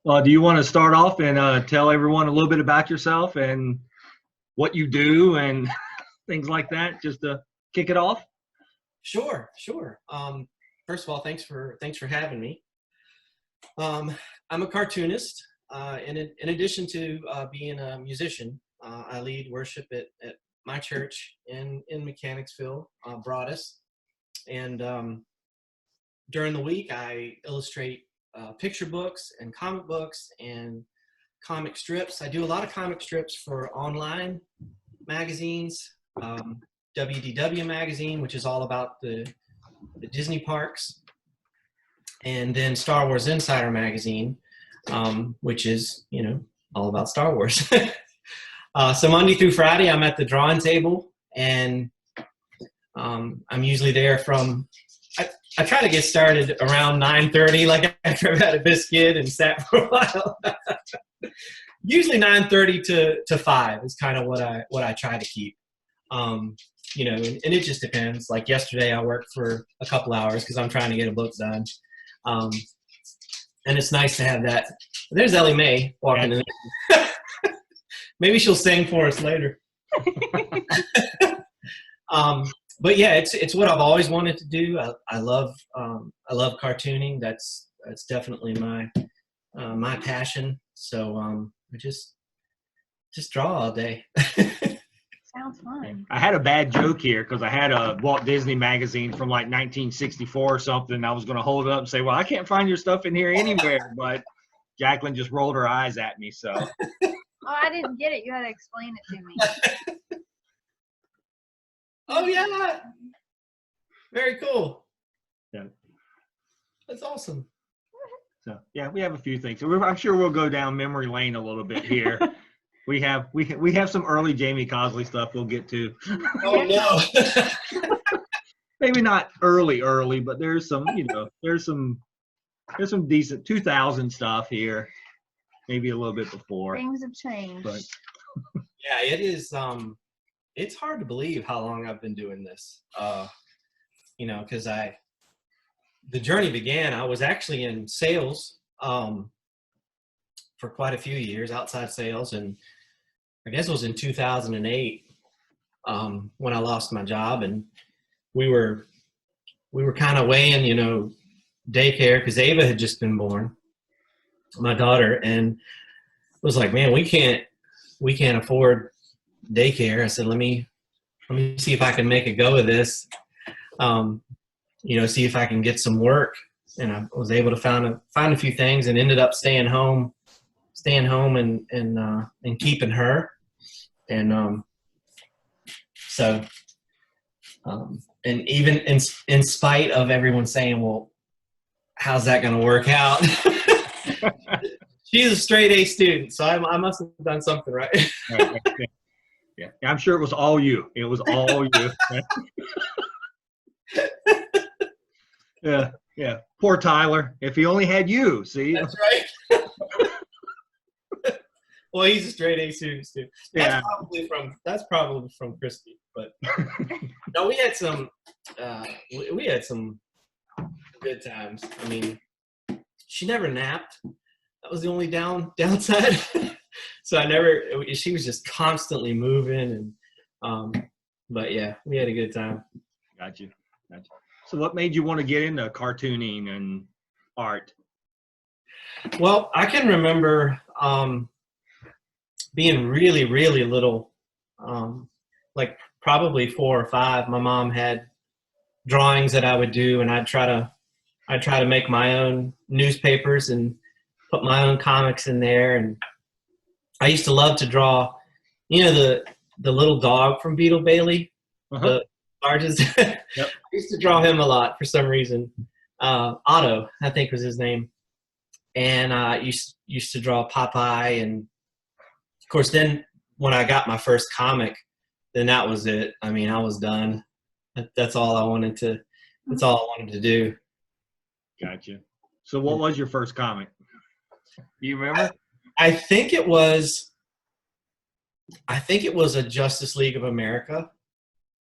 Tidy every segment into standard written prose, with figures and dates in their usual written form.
Do you want to start off and tell everyone a little bit about yourself and what you do and things like that, just to kick it off? Sure, sure. First of all, thanks for having me. I'm a cartoonist. In addition to being a musician, I lead worship at my church in Mechanicsville, Broadus. And during the week, I illustrate picture books and comic books and comic strips. I do a lot of comic strips for online magazines. WDW magazine, which is all about the Disney parks, and then Star Wars Insider magazine, which is, all about Star Wars. So Monday through Friday, I'm at the drawing table, and I'm usually there I try to get started around 9:30, like after I've had a biscuit and sat for a while. Usually 9:30 to 5 is kind of what I try to keep. And it just depends. Like yesterday, I worked for a couple hours because I'm trying to get a book done. And it's nice to have that. There's Ellie Mae walking in. Maybe she'll sing for us later. But yeah, it's what I've always wanted to do. I love cartooning. That's definitely my passion. So I just draw all day. Sounds fun. I had a bad joke here because I had a Walt Disney magazine from like 1964 or something. I was going to hold it up and say, well, I can't find your stuff in here anywhere. But Jacqueline just rolled her eyes at me. So. Oh, I didn't get it. You had to explain it to me. Oh, yeah. Very cool. Yeah. That's awesome. So, yeah, we have a few things. I'm sure we'll go down memory lane a little bit here. We have some early Jamie Cosley stuff we'll get to. Oh, no. Maybe not early, but there's some, there's some decent 2000 stuff here. Maybe a little bit before. Things have changed. But yeah, it is. It's hard to believe how long I've been doing this. Because the journey began. I was actually in sales for quite a few years, outside sales, and I guess it was in 2008 when I lost my job, and we were kind of weighing, daycare because Ava had just been born, my daughter, and was like, man, we can't afford daycare. I said, let me see if I can make a go of this. See if I can get some work, and I was able to find a few things, and ended up staying home and keeping her. And and even in spite of everyone saying, well, how's that going to work out? She's a straight A student, so I must have done something right. Right. Yeah, I'm sure it was all you. It was all you. Yeah. Poor Tyler. If he only had you, see? That's right. Well, he's a straight A student too. That's probably from Christy. But no, we had some good times. I mean, she never napped. That was the only downside. So she was just constantly moving, and but yeah, we had a good time. Gotcha. So what made you want to get into cartooning and art? Well, I can remember being really, really little, like probably 4 or 5. My mom had drawings that I would do, and I'd try to make my own newspapers and put my own comics in there. And I used to love to draw, the little dog from Beetle Bailey, the largest. Yep. I used to draw him a lot for some reason. Otto, I think was his name. And I used to draw Popeye. And of course, then when I got my first comic, then that was it. I mean, I was done. That's all I wanted to do. Gotcha. So what was your first comic? Do you remember? I think it was a Justice League of America.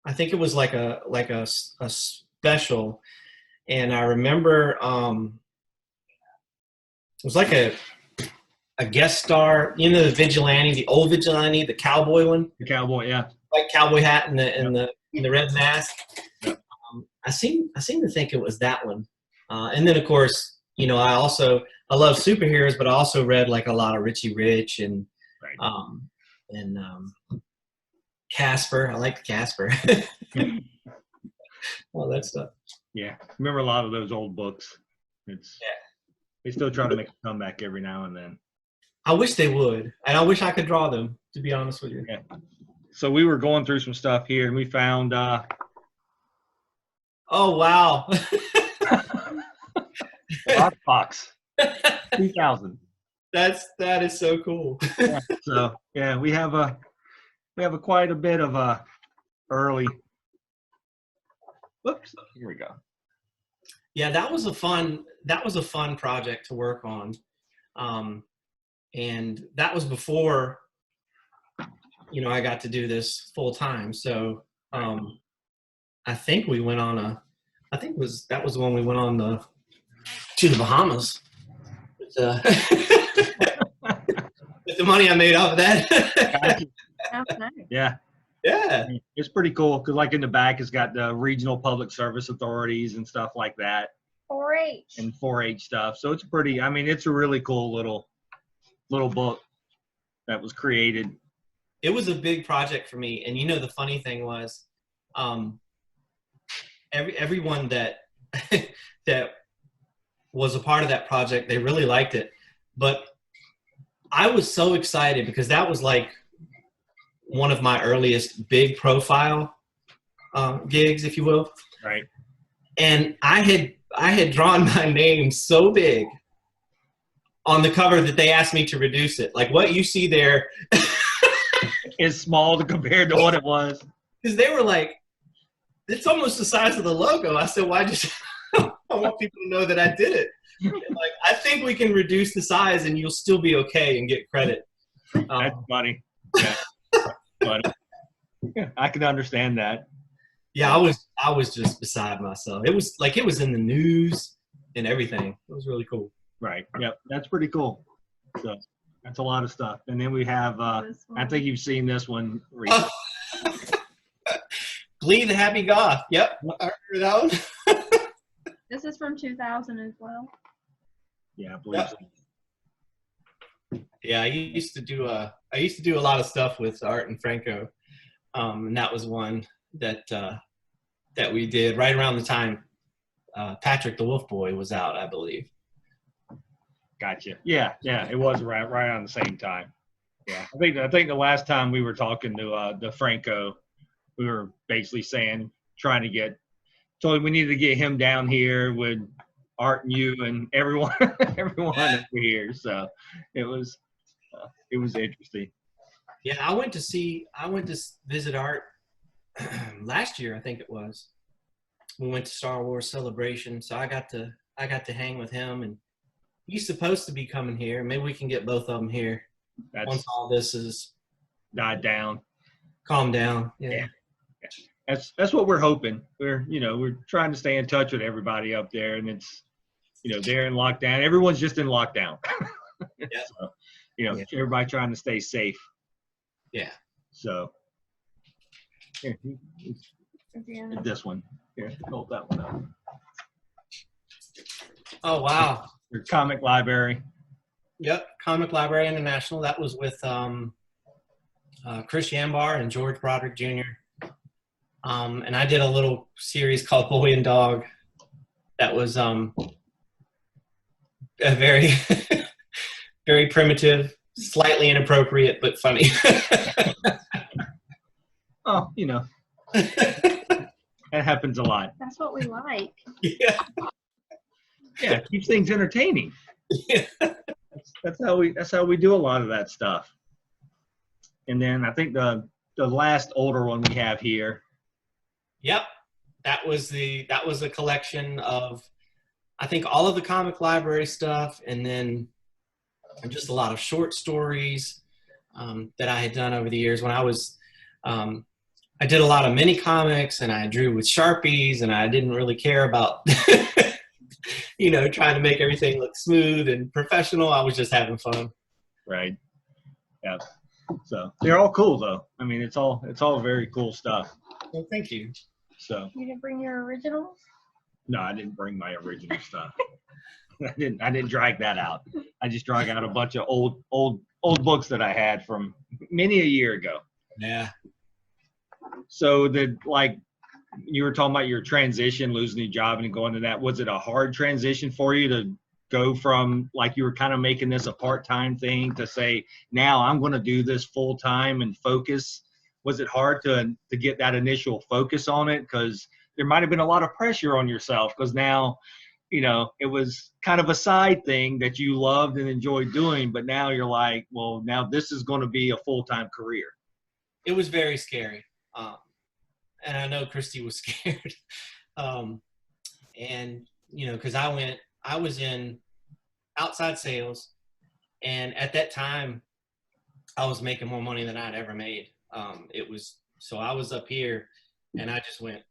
I think it was like a special, and I remember it was like a guest star. You know, the Vigilante, the old Vigilante, the cowboy one, The cowboy, yeah. white cowboy hat and the red mask. Yep. I seem to think it was that one. And then of course, you know, I love superheroes, but I also read like a lot of Richie Rich and Casper. I like Casper. All that stuff. Yeah, remember a lot of those old books. They still try to make a comeback every now and then. I wish they would, and I wish I could draw them, to be honest with you. Yeah. So we were going through some stuff here, and we found. Oh wow! Lockbox 2000. That is so cool. Yeah, so yeah, we have quite a bit of early. Whoops! Here we go. Yeah, that was a fun project to work on, and that was before, you know, I got to do this full time. So I think we went on that was when we went on to the Bahamas. With the money I made off of that. That's nice. Yeah. Yeah. It's pretty cool because, like, in the back, it's got the regional public service authorities and stuff like that. 4-H. And 4-H stuff. So it's pretty. I mean, it's a really cool little book that was created. It was a big project for me, and you know, the funny thing was, everyone that that was a part of that project, they really liked it, but I was so excited because that was like one of my earliest big profile gigs, if you will. Right. And I had drawn my name so big on the cover that they asked me to reduce it. Like what you see there is small compared to what it was. Because they were like, it's almost the size of the logo. I said, why just I want people to know that I did it. Like, I think we can reduce the size and you'll still be okay and get credit. That's funny. Yeah. Funny. Yeah, I can understand that. Yeah, I was just beside myself. It was in the news and everything. It was really cool. Right. Yep. That's pretty cool. So that's a lot of stuff. And then we have I think you've seen this one recently. Glee the Happy Goth. Yep. I remember that one. This is from 2000 as well. Yeah, I believe so. Yeah, I used to do a lot of stuff with Art and Franco, and that was one that we did right around the time Patrick the Wolf Boy was out, I believe. Gotcha. Yeah, it was right around the same time. Yeah, I think the last time we were talking to the Franco, we were basically trying to get told we needed to get him down here with Art and you and everyone over here. So it was interesting. Yeah, I went to visit Art last year, I think it was. We went to Star Wars Celebration, so I got to hang with him, and he's supposed to be coming here. Maybe we can get both of them here once all this is died down, calm down. Yeah. That's what we're hoping. We're trying to stay in touch with everybody up there, and it's they're in lockdown. Everyone's just in lockdown. Yeah. So, everybody trying to stay safe. Yeah. So here, this one. Here, hold that one up. Oh wow. Your comic library. Yep, Comic Library International. That was with Chris Yambar and George Broderick Jr. And I did a little series called Boy and Dog. That was a very, very primitive, slightly inappropriate, but funny. Oh, that happens a lot. That's what we like. Yeah. Yeah, it keeps things entertaining. Yeah. That's how we do a lot of that stuff. And then I think the last older one we have here. Yep. That was a collection of, I think, all of the Comic Library stuff, and then just a lot of short stories that I had done over the years. When I was, I did a lot of mini comics, and I drew with Sharpies, and I didn't really care about, trying to make everything look smooth and professional. I was just having fun. Right. Yeah. So they're all cool though. I mean, it's all very cool stuff. Well, thank you. So You didn't bring your originals? no, I didn't bring my original stuff. I didn't drag that out. I just drag out a bunch of old books that I had from many a year ago. Yeah. So like you were talking about your transition, losing your job and going to that. Was it a hard transition for you to go from like you were kind of making this a part-time thing to say, now I'm going to do this full time and focus? Was it hard to get that initial focus on it? Because there might have been a lot of pressure on yourself because now, it was kind of a side thing that you loved and enjoyed doing, but now you're like, well, now this is going to be a full-time career. It was very scary. And I know Christy was scared. And, because I was in outside sales, and at that time I was making more money than I'd ever made. So I was up here and I just went,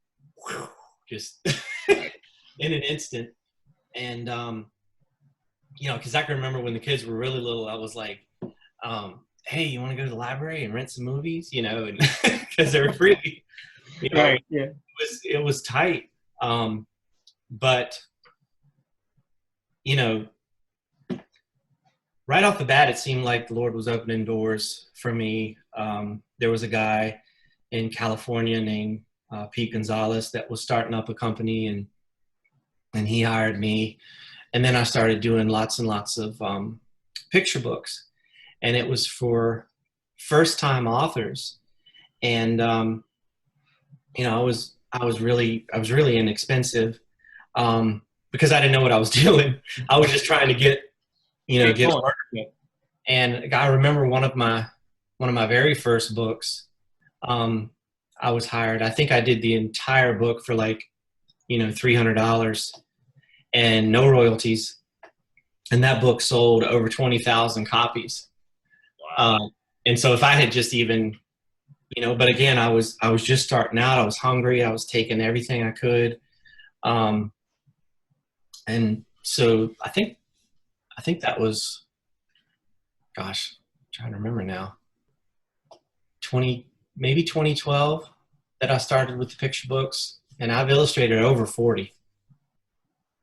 whew, just in an instant. And, because I can remember when the kids were really little, I was like, hey, you want to go to the library and rent some movies? And because they were free. Right. Yeah. It was tight. But, right off the bat, it seemed like the Lord was opening doors for me. There was a guy in California named Pete Gonzalez that was starting up a company, and he hired me. And then I started doing lots and lots of picture books, and it was for first-time authors. And I was really inexpensive because I didn't know what I was doing. I was just trying to get work. And I remember one of my very first books. I was hired. I think I did the entire book for like $300 and no royalties. And that book sold over 20,000 copies. Wow. And so if I had just even, but again, I was just starting out. I was hungry. I was taking everything I could. And so I think that was, gosh, I'm trying to remember now, maybe 2012 that I started with the picture books, and I've illustrated over 40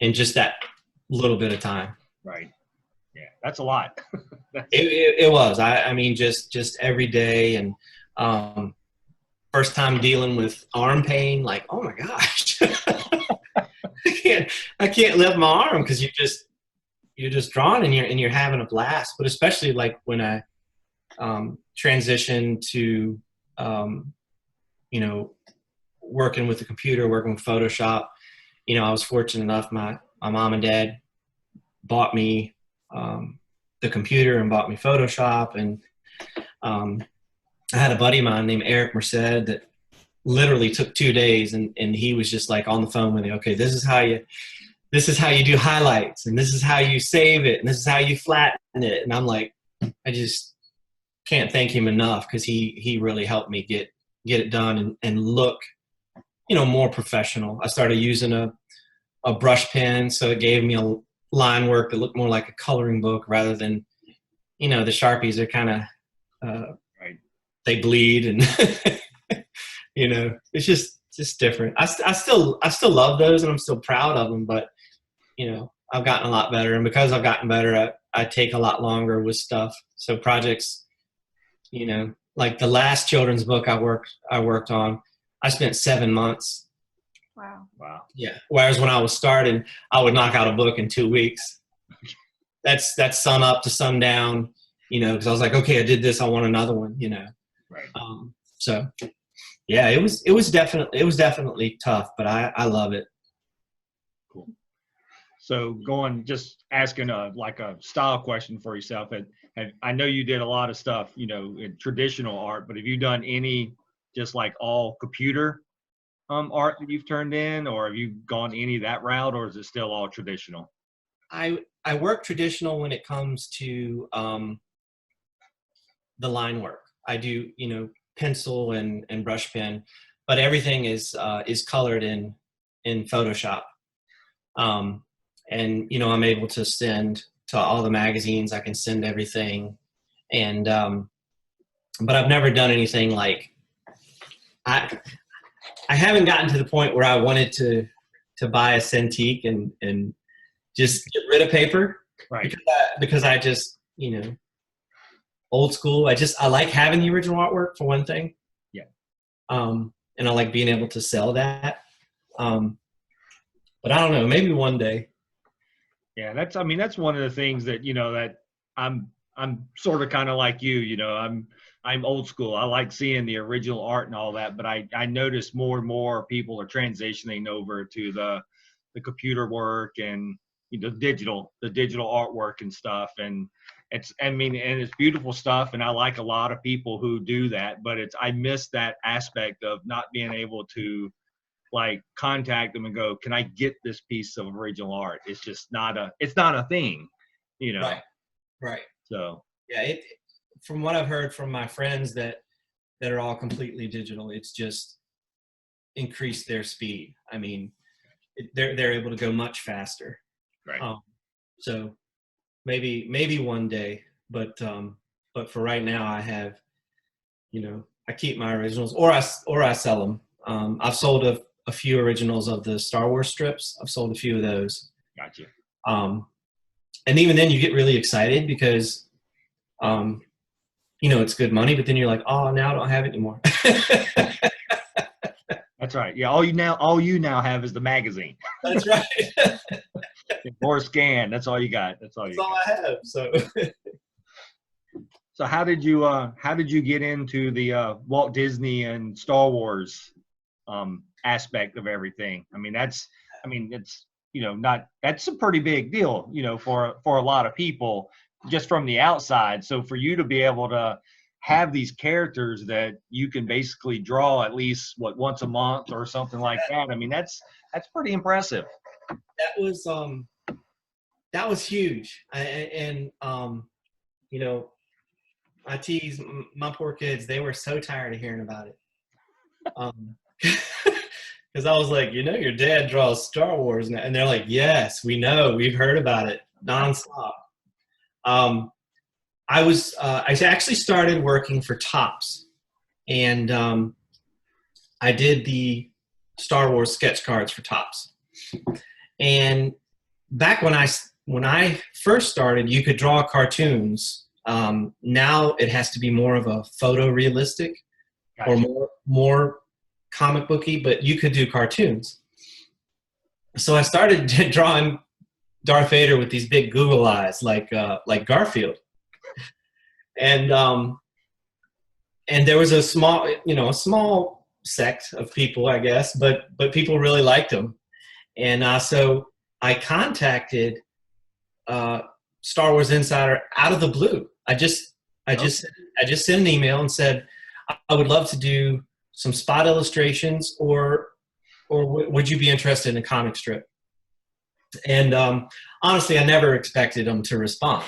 in just that little bit of time. Right. Yeah, that's a lot. It was. I mean, just every day, and first time dealing with arm pain, like, oh my gosh, I can't lift my arm because you're just drawing and you're having a blast. But especially like when I transitioned to working with the computer, working with Photoshop. I was fortunate enough. My mom and dad bought me the computer and bought me Photoshop, and I had a buddy of mine named Eric Merced that literally took 2 days, and he was just like on the phone with me. Okay, this is how you do highlights, and this is how you save it, and this is how you flatten it. And I'm like, I just can't thank him enough because he really helped me get it done and look, more professional. I started using a brush pen, so it gave me a line work that looked more like a coloring book rather than, the Sharpies are kind of, right. They bleed, and it's just different. I still love those, and I'm still proud of them, but I've gotten a lot better, and because I've gotten better, I take a lot longer with stuff. So projects, like the last children's book I worked on, I spent 7 months. Wow. Yeah. Whereas when I was starting, I would knock out a book in 2 weeks. That's sun up to sundown, because I was like, okay, I did this, I want another one, Right. So yeah, it was definitely tough, but I love it. Cool. So just asking a style question for yourself. And I know you did a lot of stuff, in traditional art, but have you done any just like all computer art that you've turned in, or have you gone any of that route, or is it still all traditional? I work traditional when it comes to the line work. I do, pencil and brush pen, but everything is colored in Photoshop. And I'm able to send to all the magazines. I can send everything And but I've never done anything like I haven't gotten to the point where I wanted to buy a Cintiq and just get rid of paper, Right. because I just, old school. I like having the original artwork for one thing. Yeah. And I like being able to sell that. But I don't know, maybe one day. Yeah, that's one of the things that, that I'm sort of kind of like you, I'm old school. I like seeing the original art and all that, but I notice more and more people are transitioning over to the computer work and the digital artwork and stuff. And and it's beautiful stuff. And I like a lot of people who do that, but I miss that aspect of not being able to like contact them and go, can I get this piece of original art? It's just not a thing, Right. So Yeah. From what I've heard from my friends that are all completely digital, it's just increased their speed. I mean, they're able to go much faster. right. So maybe one day, but for right now, I have, I keep my originals, or I sell them. I've sold a few originals of the Star Wars strips. I've sold a few of those. Gotcha. And even then, you get really excited because, it's good money. But then you're like, oh, now I don't have it anymore. That's right. Yeah. All you now have is the magazine. That's right. Or scan. That's all you got. That's all I have. So. So how did you get into the Walt Disney and Star Wars aspect of everything? It's that's a pretty big deal, for a lot of people just from the outside. So for you to be able to have these characters that you can basically draw at least once a month or something like that, that's pretty impressive. That was huge. I tease my poor kids. They were so tired of hearing about it. Because I was like, your dad draws Star Wars. And they're like, yes, we know. We've heard about it nonstop. I actually started working for Topps. And I did the Star Wars sketch cards for Topps. And back when I first started, you could draw cartoons. Now it has to be more of a photorealistic. Gotcha. Or more comic booky, but you could do cartoons. So I started drawing Darth Vader with these big Google eyes, like Garfield. And there was a small sect of people, I guess, but people really liked him. And so I contacted Star Wars Insider out of the blue. I just sent an email and said, I would love to do some spot illustrations, or would you be interested in a comic strip? And honestly, I never expected them to respond.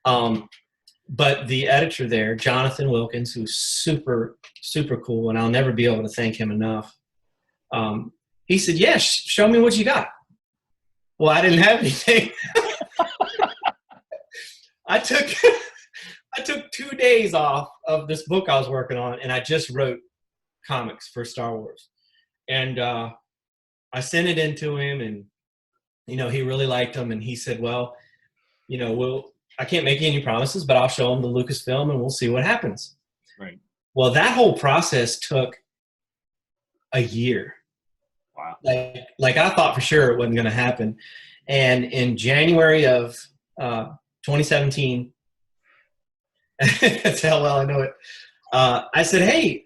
But the editor there, Jonathan Wilkins, who's super, super cool, and I'll never be able to thank him enough, he said, yes, show me what you got. Well, I didn't have anything. I took 2 days off of this book I was working on, and I just wrote comics for Star Wars. And I sent it in to him, and, he really liked them. And he said, well, I can't make you any promises, but I'll show him the Lucasfilm and we'll see what happens. Right. Well, that whole process took a year. Wow. Like I thought for sure it wasn't going to happen. And in January of 2017, that's how well I know it. I said, hey,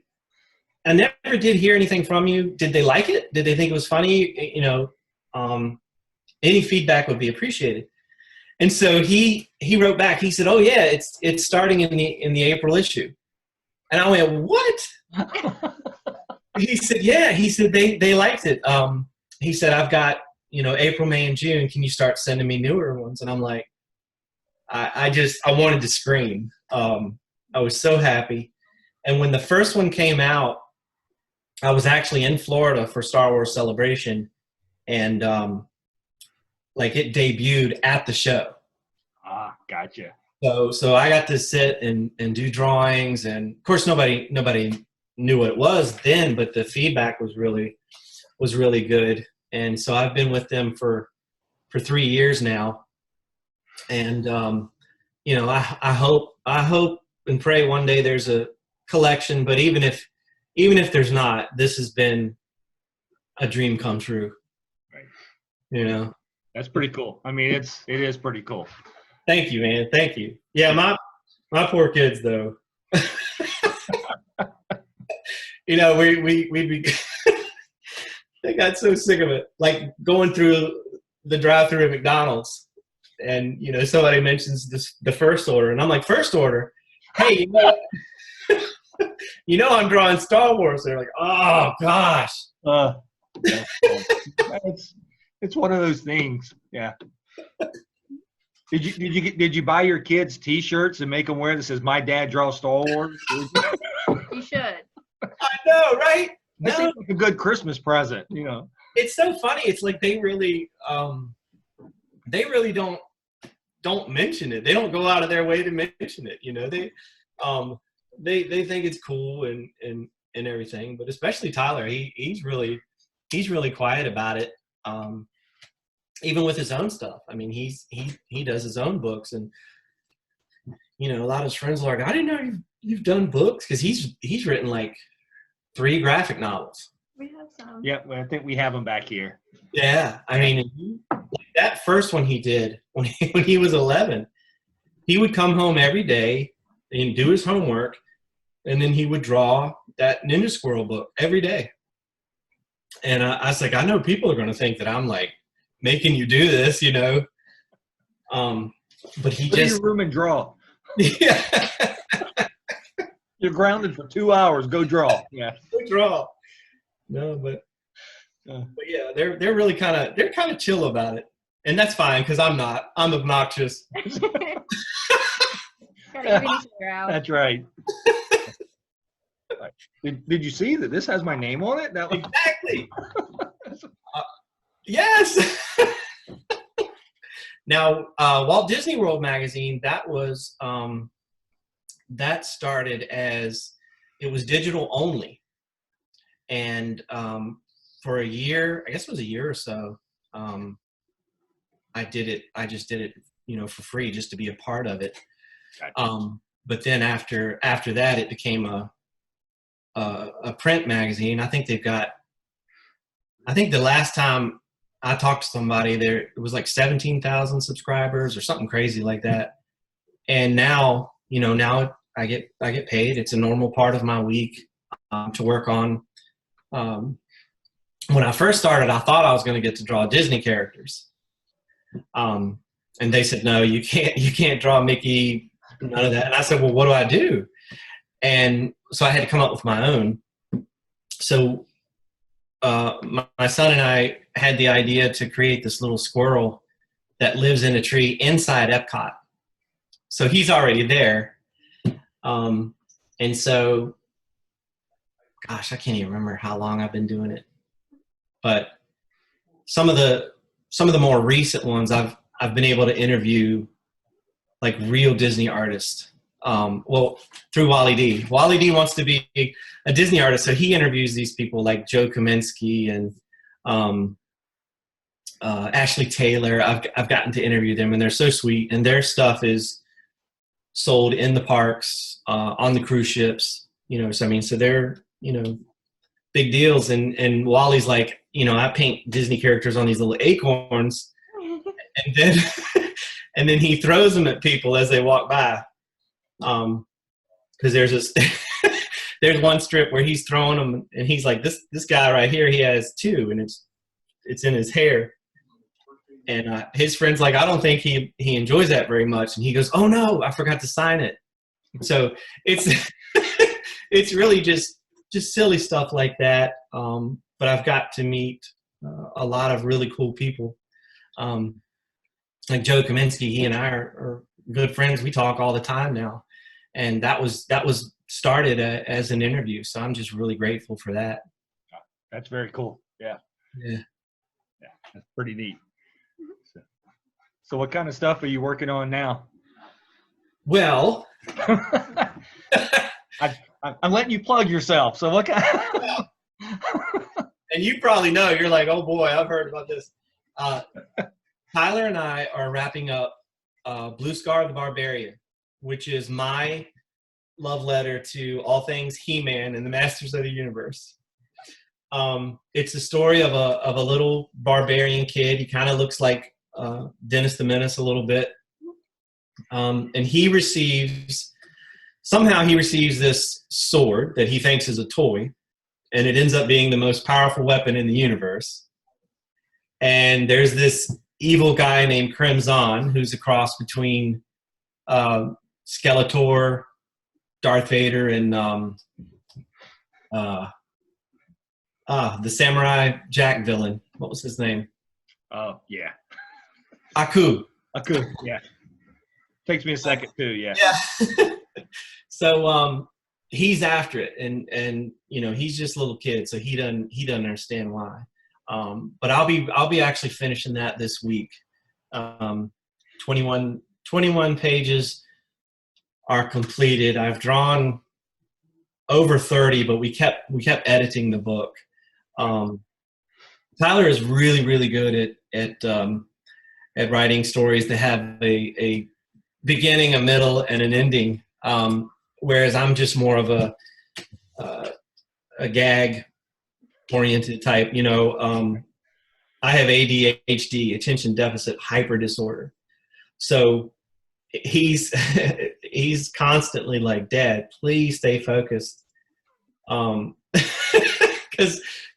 I never did hear anything from you. Did they like it? Did they think it was funny? Any feedback would be appreciated. And so he wrote back. He said, oh yeah, it's starting in the April issue. And I went, what? He said, yeah. He said they liked it. He said, I've got April, May, and June. Can you start sending me newer ones? And I'm like, I wanted to scream. I was so happy. And when the first one came out, I was actually in Florida for Star Wars Celebration, and it debuted at the show. Ah, gotcha. So I got to sit and do drawings, and of course nobody knew what it was then, but the feedback was really good. And so I've been with them for 3 years now, and I hope and pray one day there's a collection. But even if there's not, this has been a dream come true. Right. That's pretty cool. I mean, it is pretty cool. Thank you, man. Thank you. Yeah, my poor kids though. We'd be they got so sick of it. Like going through the drive-thru at McDonald's, and somebody mentions the first order, and I'm like, first order? Hey, I'm drawing Star Wars. They're like, oh gosh. It's one of those things. Yeah. Did you buy your kids T-shirts and make them wear that says "My Dad Draws Star Wars"? You should. I know, right? That seems like a good Christmas present. It's so funny. It's like they really don't mention it. They don't go out of their way to mention it. They think it's cool and everything. But especially Tyler, he's really quiet about it. Even with his own stuff. I mean, he does his own books, and a lot of his friends are like, I didn't know you've done books, because he's written like 3 graphic novels. We have some. Yeah, I think we have them back here. Yeah, I mean, that first one he did when he was 11, he would come home every day and do his homework, and then he would draw that Ninja Squirrel book every day. And I was like, I know people are going to think that I'm like making you do this, but he Go to just your room and draw. Yeah. You're grounded for 2 hours. Go draw. Yeah. Go draw. No, but yeah, they're really kind of chill about it, and that's fine, because I'm not. I'm obnoxious. Gotta even each other out. That's right. Did you see that this has my name on it? Exactly. Yes. Now, Walt Disney World magazine, that started as, it was digital only. And for a year, I guess it was a year or so, I just did it, for free, just to be a part of it. Gotcha. But then after that, it became a print magazine. I think the last time I talked to somebody there, it was like 17,000 subscribers or something crazy like that. And now, now I get paid. It's a normal part of my week to work on. When I first started, I thought I was going to get to draw Disney characters. And they said, no, you can't draw Mickey, none of that. And I said, well, what do I do? And so I had to come up with my own. So my son and I had the idea to create this little squirrel that lives in a tree inside Epcot. So he's already there. And so, gosh, I can't even remember how long I've been doing it. But some of the more recent ones, I've been able to interview like real Disney artists. Through Wally D. Wally D wants to be a Disney artist, so he interviews these people like Joe Kaminsky and Ashley Taylor. I've gotten to interview them, and they're so sweet. And their stuff is sold in the parks, on the cruise ships. So they're big deals. And Wally's like, I paint Disney characters on these little acorns, and then and then he throws them at people as they walk by. Because there's one strip where he's throwing them, and he's like, this guy right here, he has 2, and it's in his hair. And his friend's like, I don't think he enjoys that very much. And he goes, oh no, I forgot to sign it. So it's it's really just silly stuff like that. But I've got to meet a lot of really cool people. Like Joe Kaminsky, he and I are good friends. We talk all the time now. And that was started as an interview. So I'm just really grateful for that. That's very cool. Yeah. Yeah. Yeah. That's pretty neat. So what kind of stuff are you working on now? Well, I'm letting you plug yourself. So what kind? and you probably know, you're like, oh boy, I've heard about this. Tyler and I are wrapping up Blue Scar the Barbarian, which is my love letter to all things He-Man and the Masters of the Universe. It's a story of a little barbarian kid. He kind of looks like Dennis the Menace a little bit. And somehow he receives this sword that he thinks is a toy, and it ends up being the most powerful weapon in the universe. And there's this evil guy named Crimson, who's a cross between Skeletor, Darth Vader, and the Samurai Jack villain. What was his name? Oh, yeah. Aku, yeah. Takes me a second too, yeah. Yeah. So he's after it, and he's just a little kid, so he doesn't understand why. But I'll be actually finishing that this week. 21 pages are completed. I've drawn over 30, but we kept editing the book. Tyler is really, really good at writing stories that have a beginning, a middle, and an ending. Whereas I'm just more of a gag oriented type. I have ADHD, attention deficit hyper disorder. So he's constantly like, Dad, please stay focused. Because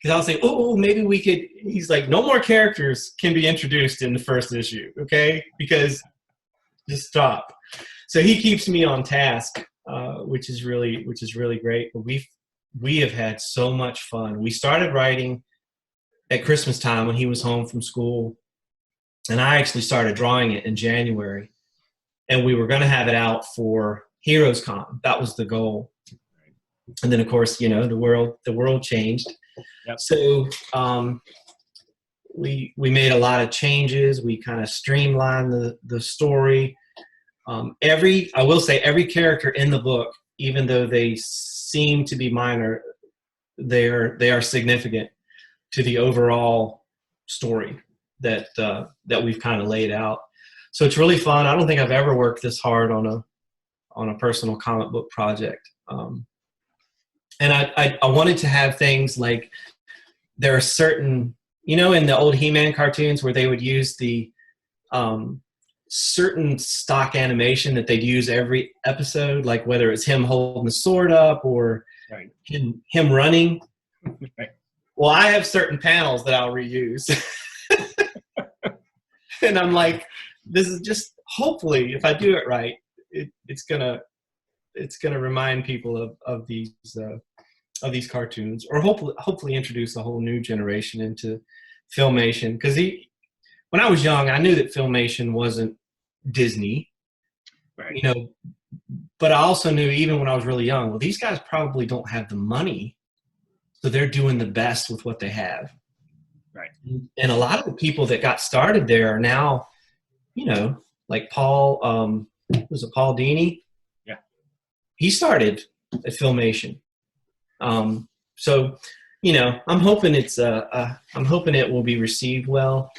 I'll say, oh, maybe we could. He's like, no more characters can be introduced in the first issue, okay? Because just stop. So he keeps me on task, which is really great. But we have had so much fun. We started writing at Christmas time when he was home from school, and I actually started drawing it in January. And we were going to have it out for Heroes Con. That was the goal. And then, of course, the world changed. Yep. So we made a lot of changes. We kind of streamlined the story. I will say every character in the book, even though they seem to be minor, they are significant to the overall story that we've kind of laid out. So it's really fun. I don't think I've ever worked this hard on a personal comic book project. And I wanted to have things like, there are certain, in the old He-Man cartoons where they would use the certain stock animation that they'd use every episode, like whether it's him holding the sword up or Right. him running. Right. Well, I have certain panels that I'll reuse. And I'm like, this is just, hopefully, if I do it right, it's gonna remind people of these cartoons, or hopefully introduce a whole new generation into Filmation. Because when I was young, I knew that Filmation wasn't Disney, Right. but I also knew, even when I was really young, well, these guys probably don't have the money, so they're doing the best with what they have. Right. And a lot of the people that got started there are now, like Paul, was it Paul Dini? Yeah. He started at Filmation. So, I'm hoping I'm hoping it will be received well.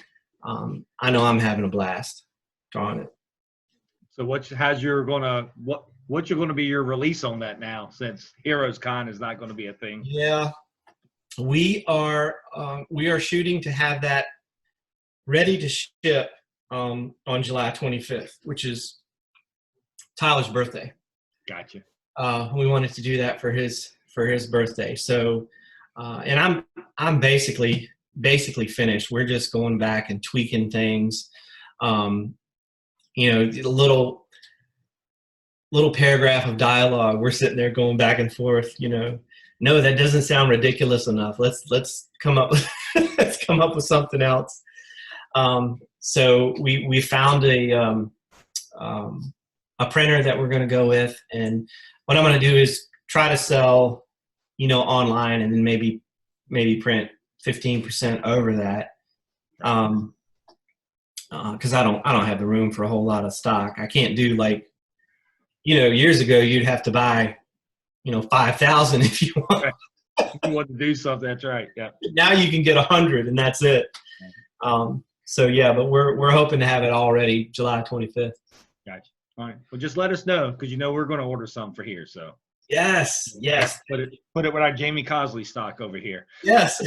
I know I'm having a blast drawing it. So what's you're gonna be your release on that now, since Heroes Con is not going to be a thing? Yeah, we are shooting to have that ready to ship on July 25th, which is Tyler's birthday. Gotcha. We wanted to do that for his birthday. So, and I'm basically finished. We're just going back and tweaking things. A little paragraph of dialogue. We're sitting there going back and forth. No, that doesn't sound ridiculous enough. Let's come up with something else. So we found a printer that we're going to go with, and what I'm going to do is try to sell, online, and then maybe print 15% over that. Because I don't have the room for a whole lot of stock. I can't do like years ago you'd have to buy, 5,000 if you want. Right. You want to do something, that's right. Yeah. Now you can get 100 and that's it. So yeah, but we're hoping to have it all ready July 25th. Gotcha. All right. Well, just let us know because we're going to order some for here. So Yes. put it with our Jamie Cosley stock over here. Yes.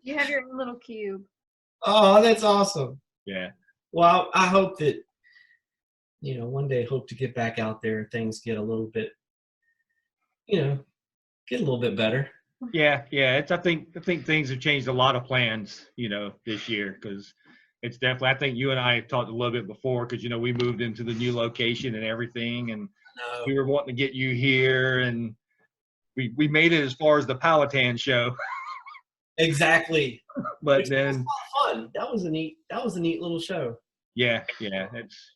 You have your own little cube. Oh, that's awesome. Yeah. Well, I hope that, one day hope to get back out there. Things get a little bit, get a little bit better. Yeah. I think things have changed a lot of plans, this year because it's definitely. I think you and I talked a little bit before because we moved into the new location and everything, and we were wanting to get you here, and we made it as far as the Powhatan show. Exactly. But then fun. That was a neat little show. Yeah. It's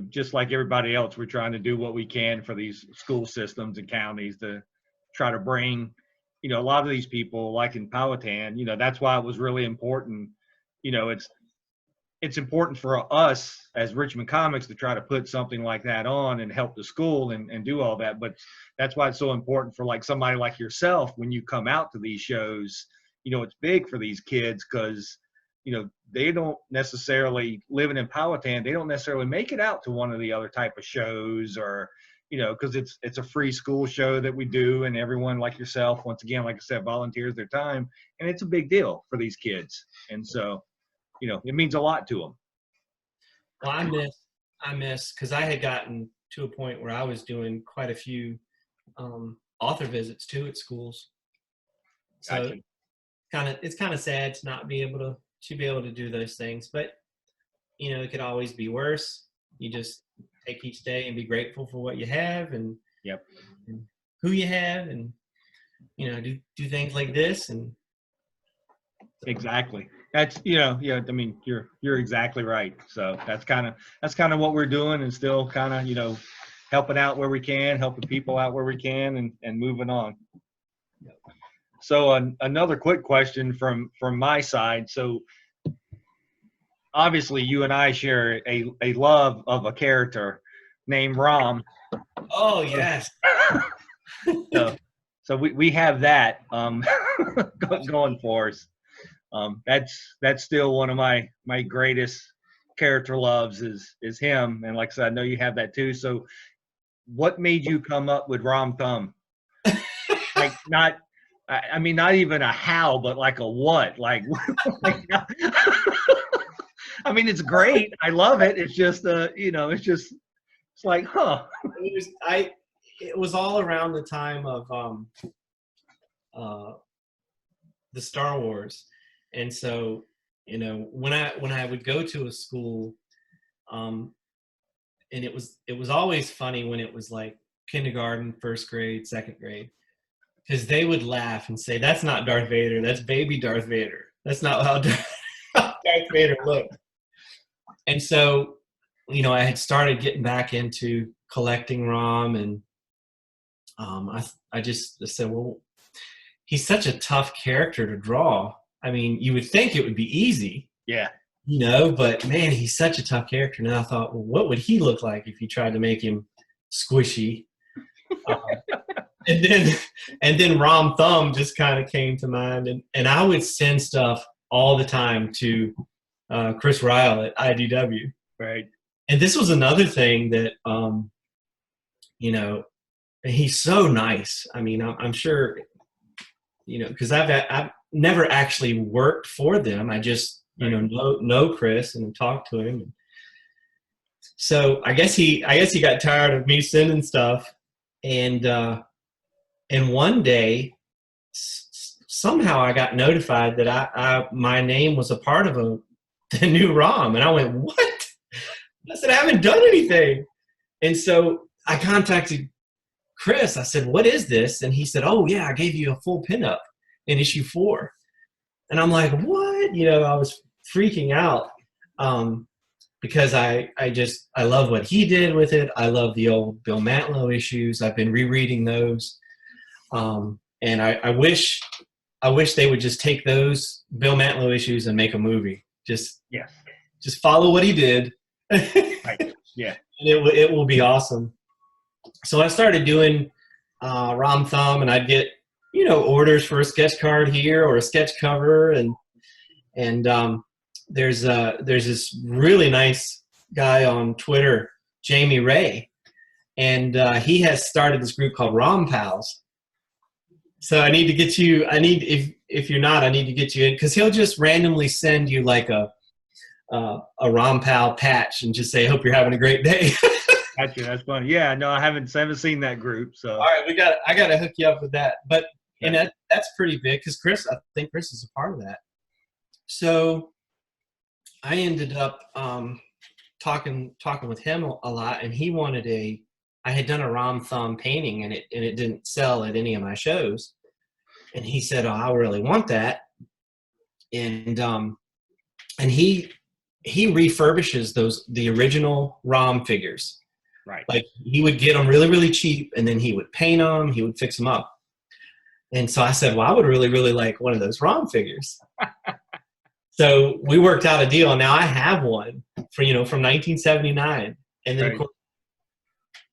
just like everybody else, we're trying to do what we can for these school systems and counties to try to bring, a lot of these people, like in Powhatan, that's why it was really important. It's important for us as Richmond Comics to try to put something like that on and help the school and do all that. But that's why it's so important for like somebody like yourself, when you come out to these shows, it's big for these kids because, they don't necessarily living in Powhatan. They don't necessarily make it out to one of the other type of shows or, because it's a free school show that we do. And everyone like yourself, once again, like I said, volunteers their time. And it's a big deal for these kids. And so, it means a lot to them. Well, I miss because I had gotten to a point where I was doing quite a few author visits too at schools. So Gotcha. it's kind of sad to not be able to do those things, but it could always be worse. You just take each day and be grateful for what you have and, Yep. and who you have, and do things like this. And exactly. That's I mean, you're exactly right. So that's kind of what we're doing, and still kind of helping out where we can, helping people out where we can, and moving on. So another quick question from my side. So obviously you and I share a love of a character named Rom. Oh yes. So we have that going for us. That's still one of my greatest character loves is him. And like I said, I know you have that too. So what made you come up with Rom Thumb? Like not even a how, but like a what? Like, I mean, it's great. I love it. It's just, it's like, huh. It was all around the time of the Star Wars. And so, when I would go to a school, and it was always funny when it was like kindergarten, first grade, second grade, because they would laugh and say, "That's not Darth Vader. That's baby Darth Vader. That's not how Darth Vader looked." And so, I had started getting back into collecting ROM, and I just said, well, he's such a tough character to draw. I mean, you would think it would be easy. Yeah. But man, he's such a tough character. And I thought, well, what would he look like if you tried to make him squishy? And then Rom Thumb just kind of came to mind. And I would send stuff all the time to Chris Ryle at IDW. Right. And this was another thing that, he's so nice. I mean, I'm sure, because I've never actually worked for them. I just, know Chris and talk to him. So I guess he got tired of me sending stuff, and one day somehow I got notified that my name was a part of the new ROM, and I went, what? I said, I haven't done anything. And so I contacted Chris. I said, what is this? And he said, oh yeah, I gave you a full pinup in issue 4. And I'm like, what? I was freaking out because I love what he did with it. I love the old Bill Mantlo issues. I've been rereading those. And I wish they would just take those Bill Mantlo issues and make a movie. Just follow what he did. Right. Yeah. And it will be awesome. So I started doing Rom Thumb, and I'd get, orders for a sketch card here or a sketch cover, and there's this really nice guy on Twitter, Jamie Ray, and he has started this group called Rom Pals. So I need to get you. If you're not, I need to get you in, because he'll just randomly send you like a Rom Pal patch and just say, "Hope you're having a great day." Gotcha. That's funny. Yeah, no, I haven't seen that group. So all right, I got to hook you up with that. But and that's pretty big, because I think Chris is a part of that. So I ended up talking with him a lot, and he wanted I had done a Rom Thumb painting, and it didn't sell at any of my shows, and he said, "Oh, I really want that," and he refurbishes the original Rom figures. Right. Like, he would get them really, really cheap, and then he would paint them, he would fix them up. And so I said, well, I would really, really like one of those Rom figures. So we worked out a deal. Now I have one from 1979. And then, right. Of course,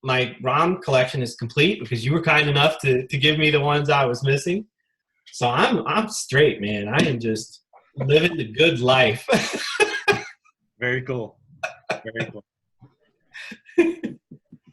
my Rom collection is complete, because you were kind enough to give me the ones I was missing. So I'm straight, man. I am just living the good life. Very cool. Very cool.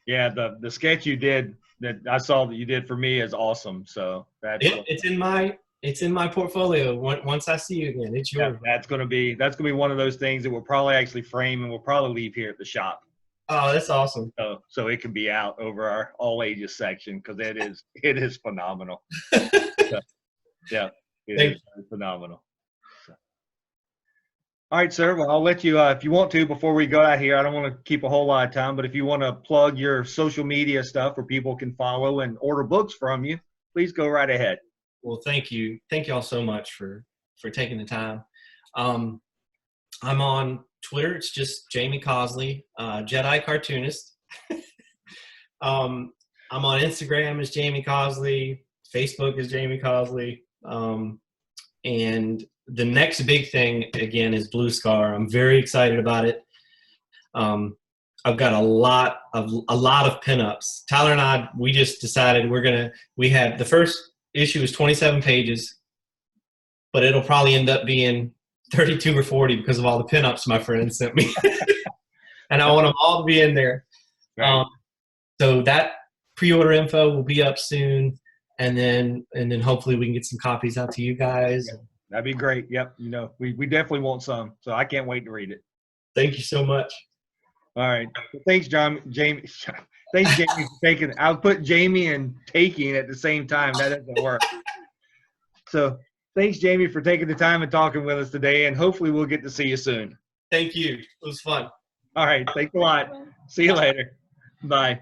Yeah, the sketch you did that I saw that you did for me is awesome. So it's in my portfolio. Once I see you again, it's yours. Yeah, that's gonna be one of those things that we'll probably actually frame, and we'll probably leave here at the shop. Oh, that's awesome. So it can be out over our all ages section, because it is phenomenal. So, yeah, it is phenomenal. All right, sir. Well, I'll let you, if you want to, before we go out here, I don't want to keep a whole lot of time, but if you want to plug your social media stuff where people can follow and order books from you, please go right ahead. Well, thank you. Thank you all so much for taking the time. I'm on Twitter. It's just Jamie Cosley, Jedi cartoonist. I'm on Instagram as Jamie Cosley. Facebook is Jamie Cosley. And the next big thing, again, is Blue Scar. I'm very excited about it. I've got a lot of pinups. Tyler and I, we just decided we have the first issue is 27 pages, but it'll probably end up being 32 or 40 because of all the pinups my friends sent me. And I want them all to be in there. Right. So that pre-order info will be up soon. And then hopefully we can get some copies out to you guys. Yeah, that'd be great. Yep. We definitely want some. So I can't wait to read it. Thank you so much. All right. Thanks, Jamie. Thanks, Jamie, for taking it. I'll put Jamie and taking at the same time. That doesn't work. So thanks, Jamie, for taking the time and talking with us today. And hopefully we'll get to see you soon. Thank you. It was fun. All right. Thanks a lot. See you later. Bye.